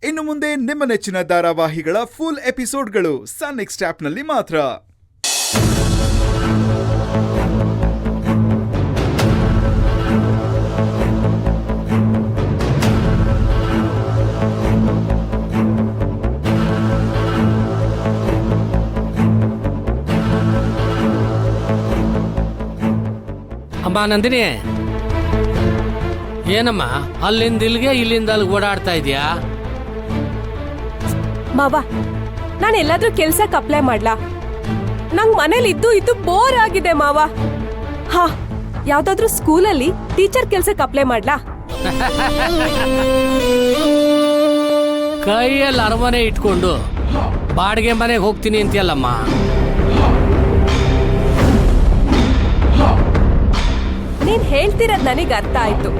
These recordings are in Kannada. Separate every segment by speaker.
Speaker 1: ಇನ್ನು ಮುಂದೆ ನಿಮ್ಮ ನೆಚ್ಚಿನ ಧಾರಾವಾಹಿಗಳ ಫುಲ್ ಎಪಿಸೋಡ್ಗಳು ಸನ್ ನೆಕ್ಸ್ಟ್ ಆಪ್ನಲ್ಲಿ ಮಾತ್ರ.
Speaker 2: ಅಮ್ಮ ನಂದಿನಿ, ಏನಮ್ಮ ಅಲ್ಲಿಂದ ಇಲ್ಲಿಗೆ ಇಲ್ಲಿಂದ ಅಲ್ಲಿಗೆ ಓಡಾಡ್ತಾ ಇದೀಯಾ?
Speaker 3: ಮಾವ, ನಾನು ಎಲ್ಲಾದ್ರೂ ಕೆಲ್ಸಕ್ಕೆ ಅಪ್ಲೈ ಮಾಡ್ಲಾ? ನಂಗ್ ಮನೇಲಿ ಇದ್ದು ಬೋರ್ ಆಗಿದೆ ಮಾವ. ಹಾ, ಯಾವ್ದಾದ್ರೂ ಸ್ಕೂಲಲ್ಲಿ ಟೀಚರ್ ಕೆಲ್ಸಕ್ಕೆ ಅಪ್ಲೈ ಮಾಡ್ಲಾ?
Speaker 2: ಕೈಯಲ್ಲಿ ಅರಮನೆ ಇಟ್ಕೊಂಡು ಬಾಡಿಗೆ ಮನೆಗೆ ಹೋಗ್ತೀನಿ ಅಂತೀಯಲ್ಲಮ್ಮ.
Speaker 3: ನೀನ್ ಹೇಳ್ತಿರೋದ್ ನನಗ್ ಅರ್ಥ ಆಯ್ತು.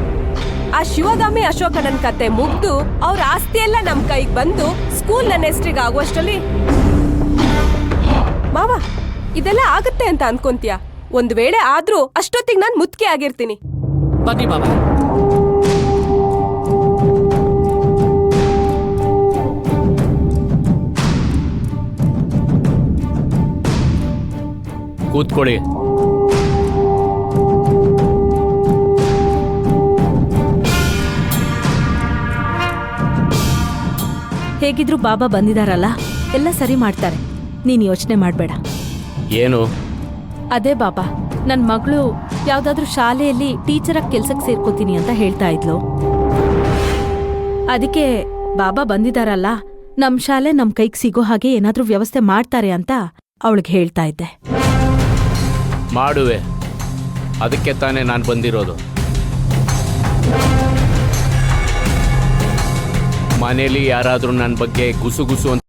Speaker 3: ಆ ಶಿವಗಾಮಿ ಅಶೋಕನನ್ ಕತೆ ಮುಗ್ದು ಅವ್ರ ಆಸ್ತಿ ಎಲ್ಲ ನಮ್ ಕೈಗೆ ಬಂದು ಸ್ಕೂಲ್ ನನ್ನ ಹೆಸ್ರಿಗೆ ಆಗುವಷ್ಟರಲ್ಲಿ ಮಾವ ಇದೆಲ್ಲ ಆಗತ್ತೆ ಅಂತ ಅನ್ಕೊಂತೀಯ? ಒಂದ್ ವೇಳೆ ಆದ್ರೂ ಅಷ್ಟೊತ್ತಿಗೆ ನಾನ್ ಮುತ್ಕೆ ಆಗಿರ್ತೀನಿ.
Speaker 2: ಬನ್ನಿ ಬಾಬಾ. ಕೂತ್ಕೊಳ್ಳಿ.
Speaker 4: ಹೇಗಿದ್ರು ಬಾಬಾ ಬಂದಿದಾರಲ್ಲ, ಎಲ್ಲ ಸರಿ ಮಾಡ್ತಾರೆ. ನೀನ್ ಯೋಚನೆ ಮಾಡ್ಬೇಡ.
Speaker 2: ಏನು?
Speaker 4: ಅದೇ ಬಾಬಾ, ನನ್ ಮಗಳು ಯಾವ್ದಾದ್ರೂ ಶಾಲೆಯಲ್ಲಿ ಟೀಚರಾಗಿ ಕೆಲ್ಸಕ್ಕೆ ಸೇರ್ಕೋತೀನಿ ಅಂತ ಹೇಳ್ತಾ ಇದ್ಲು. ಅದಕ್ಕೆ ಬಾಬಾ ಬಂದಿದಾರಲ್ಲ, ನಮ್ ಶಾಲೆ ನಮ್ ಕೈಗೆ ಸಿಗೋ ಹಾಗೆ ಏನಾದ್ರೂ ವ್ಯವಸ್ಥೆ ಮಾಡ್ತಾರೆ ಅಂತ ಅವಳಿಗೆ ಹೇಳ್ತಾ ಇದ್ದೆ.
Speaker 2: ಮಾಡುವೆ, ಅದಕ್ಕೆ ತಾನೇ ನಾನು ಬಂದಿರೋದು. ಮನೇಲಿ ಯಾರಾದ್ರೂ ನನ್ನ ಬಗ್ಗೆ ಗುಸು ಅಂತ